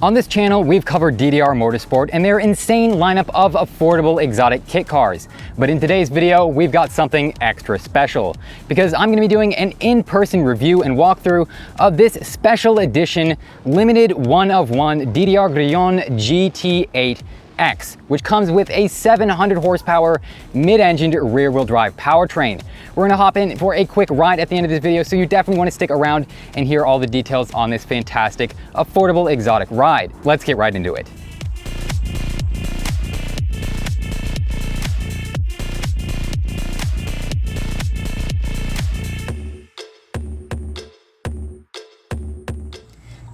On this channel, we've covered DDR Motorsport and their insane lineup of affordable exotic kit cars. But in today's video, we've got something extra special because I'm going to be doing an in-person review and walkthrough of this special edition limited one-of-one DDR Grullon GT8X, which comes with a 700 horsepower mid-engined rear-wheel drive powertrain. We're gonna hop in for a quick ride at the end of this video, so you definitely wanna stick around and hear all the details on this fantastic, affordable, exotic ride. Let's get right into it.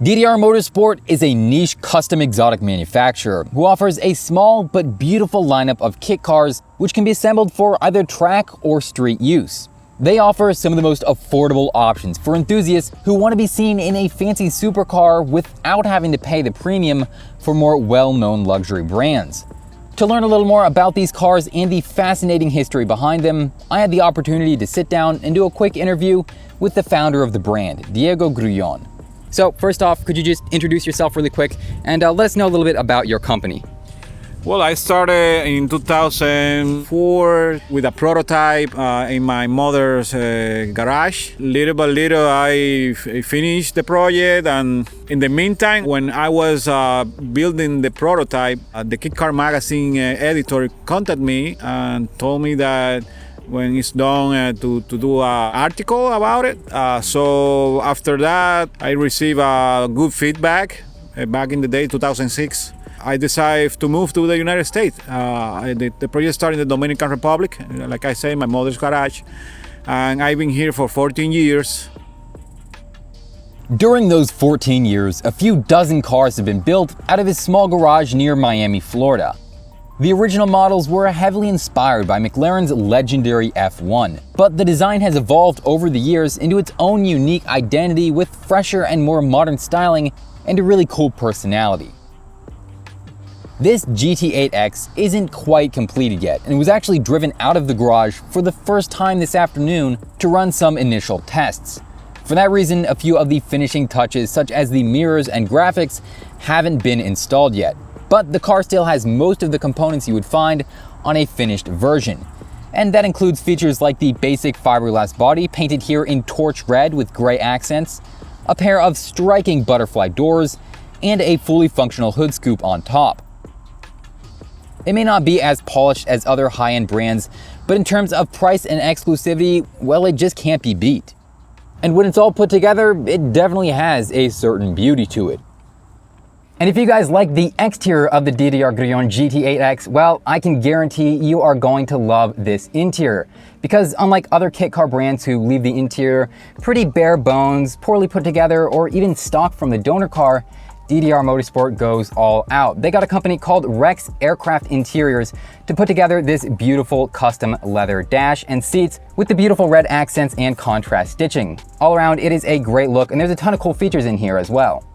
DDR Motorsport is a niche custom exotic manufacturer who offers a small but beautiful lineup of kit cars which can be assembled for either track or street use. They offer some of the most affordable options for enthusiasts who want to be seen in a fancy supercar without having to pay the premium for more well-known luxury brands. To learn a little more about these cars and the fascinating history behind them, I had the opportunity to sit down and do a quick interview with the founder of the brand, Diego Grullon. So first off, could you just introduce yourself really quick and let us know a little bit about your company? Well, I started in 2004 with a prototype in my mother's garage. Little by little, I finished the project, and in the meantime, when I was building the prototype, the Kit Car magazine editor contacted me and told me that when it's done to do an article about it. So after that, I received good feedback back in the day, 2006. I decided to move to the United States. The project started in the Dominican Republic, like I say, my mother's garage, and I've been here for 14 years. During those 14 years, a few dozen cars have been built out of his small garage near Miami, Florida. The original models were heavily inspired by McLaren's legendary F1, but the design has evolved over the years into its own unique identity with fresher and more modern styling and a really cool personality. This GT8X isn't quite completed yet and was actually driven out of the garage for the first time this afternoon to run some initial tests. For that reason, a few of the finishing touches such as the mirrors and graphics haven't been installed yet. But the car still has most of the components you would find on a finished version. And that includes features like the basic fiberglass body painted here in torch red with gray accents, a pair of striking butterfly doors, and a fully functional hood scoop on top. It may not be as polished as other high-end brands, but in terms of price and exclusivity, well, it just can't be beat. And when it's all put together, it definitely has a certain beauty to it. And if you guys like the exterior of the DDR Grullon GT8X, well, I can guarantee you are going to love this interior. Because unlike other kit car brands who leave the interior pretty bare bones, poorly put together, or even stock from the donor car, DDR Motorsport goes all out. They got a company called Rex Aircraft Interiors to put together this beautiful custom leather dash and seats with the beautiful red accents and contrast stitching. All around, it is a great look, and there's a ton of cool features in here as well.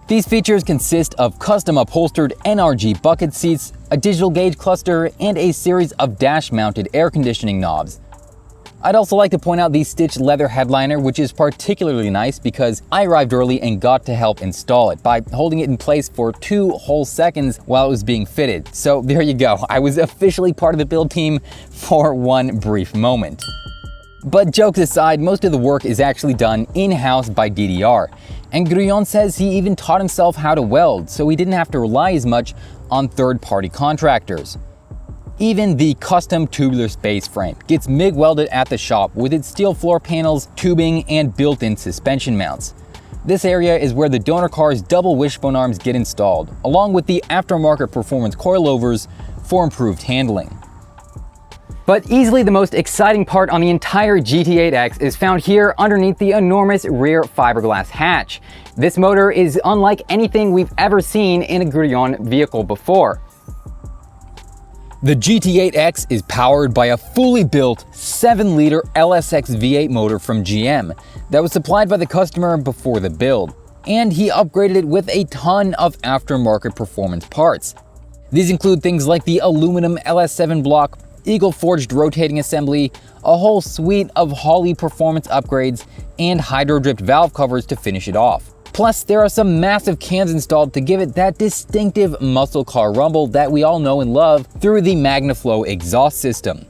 These features consist of custom upholstered NRG bucket seats, a digital gauge cluster, and a series of dash-mounted air conditioning knobs. I'd also like to point out the stitched leather headliner, which is particularly nice because I arrived early and got to help install it by holding it in place for 2 whole seconds while it was being fitted. So there you go, I was officially part of the build team for one brief moment. But jokes aside, most of the work is actually done in-house by DDR. And Grullon says he even taught himself how to weld, so he didn't have to rely as much on third-party contractors. Even the custom tubular space frame gets MIG welded at the shop with its steel floor panels, tubing, and built-in suspension mounts. This area is where the donor car's double wishbone arms get installed, along with the aftermarket performance coilovers for improved handling. But easily the most exciting part on the entire GT8X is found here underneath the enormous rear fiberglass hatch. This motor is unlike anything we've ever seen in a Grullon vehicle before. The GT8X is powered by a fully built 7-liter LSX V8 motor from GM that was supplied by the customer before the build, and he upgraded it with a ton of aftermarket performance parts. These include things like the aluminum LS7 block, Eagle forged rotating assembly, a whole suite of Holley performance upgrades, and hydro-dripped valve covers to finish it off. Plus, there are some massive cans installed to give it that distinctive muscle car rumble that we all know and love through the Magnaflow exhaust system.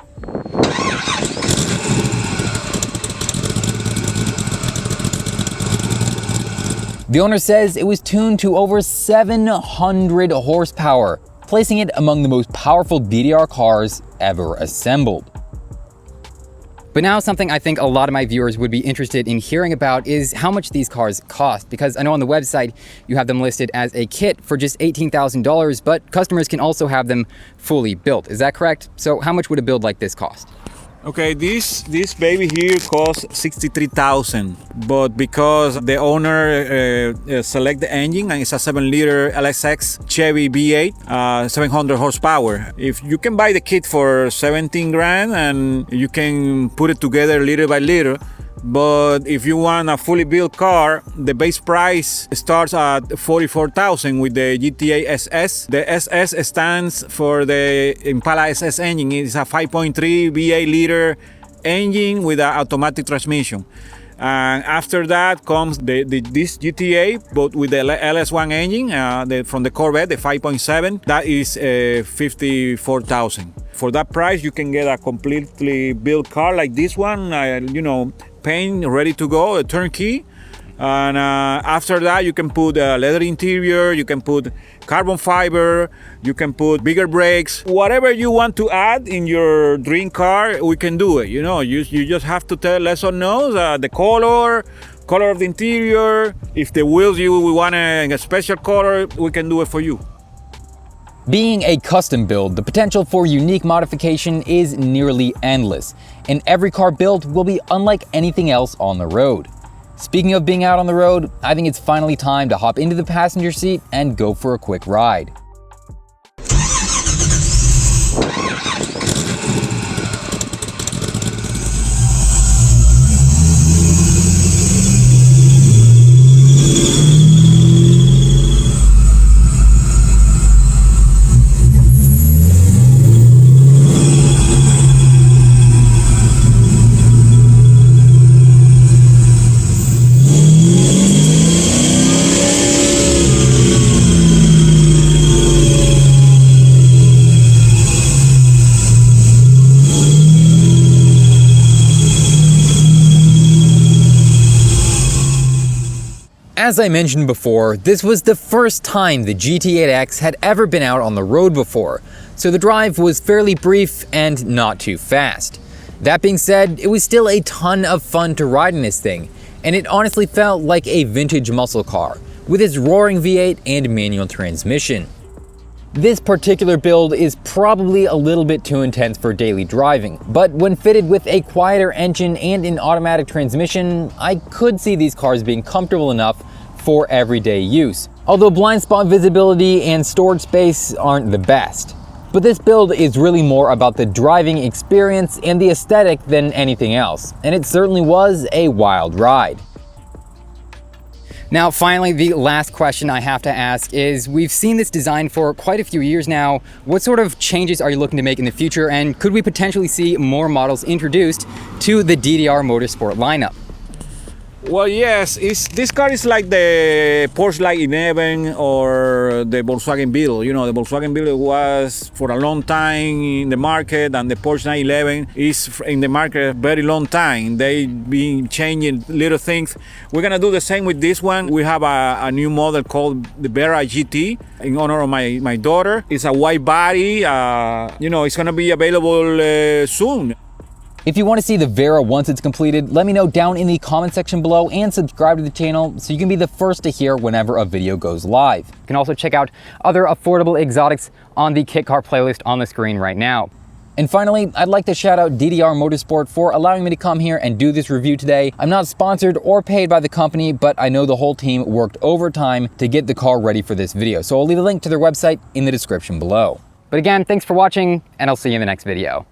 The owner says it was tuned to over 700 horsepower, placing it among the most powerful DDR cars ever assembled. But now something I think a lot of my viewers would be interested in hearing about is how much these cars cost, because I know on the website you have them listed as a kit for just $18,000, but customers can also have them fully built. Is that correct? So how much would a build like this cost? Okay, this baby here costs $63,000, but because the owner select the engine and it's a 7-liter LSX Chevy V8, 700 horsepower. If you can buy the kit for 17 grand and you can put it together little by little, but if you want a fully built car, the base price starts at $44,000 with the GT8 SS. The SS stands for the Impala SS engine. It's a 5.3 V8 liter engine with an automatic transmission. And after that comes this GTA, but with the LS1 engine from the Corvette, the 5.7. That is $54,000. For that price, you can get a completely built car like this one. Paint ready to go, a turnkey. And after that, you can put a leather interior, you can put carbon fiber, you can put bigger brakes. Whatever you want to add in your dream car, we can do it. You just have to let us know the color of the interior. If the wheels you want a special color, we can do it for you. Being a custom build, the potential for unique modification is nearly endless, and every car built will be unlike anything else on the road. Speaking of being out on the road, I think it's finally time to hop into the passenger seat and go for a quick ride. As I mentioned before, this was the first time the GT8X had ever been out on the road before, so the drive was fairly brief and not too fast. That being said, it was still a ton of fun to ride in this thing, and it honestly felt like a vintage muscle car, with its roaring V8 and manual transmission. This particular build is probably a little bit too intense for daily driving, but when fitted with a quieter engine and an automatic transmission, I could see these cars being comfortable enough for everyday use. Although blind spot visibility and storage space aren't the best. But this build is really more about the driving experience and the aesthetic than anything else, and it certainly was a wild ride. Now, finally, the last question I have to ask is, we've seen this design for quite a few years now. What sort of changes are you looking to make in the future, and could we potentially see more models introduced to the DDR Motorsport lineup? Well, yes, this car is like the Porsche 911 or the Volkswagen Beetle. The Volkswagen Beetle was for a long time in the market, and the Porsche 911 is in the market a very long time. They've been changing little things. We're gonna do the same with this one. We have a new model called the Vera GT in honor of my daughter. It's a white body. It's gonna be available soon. If you want to see the Vera once it's completed, let me know down in the comment section below and subscribe to the channel so you can be the first to hear whenever a video goes live. You can also check out other affordable exotics on the kit car playlist on the screen right now. And finally, I'd like to shout out DDR Motorsport for allowing me to come here and do this review today. I'm not sponsored or paid by the company, but I know the whole team worked overtime to get the car ready for this video, so I'll leave a link to their website in the description below. But again, thanks for watching, and I'll see you in the next video.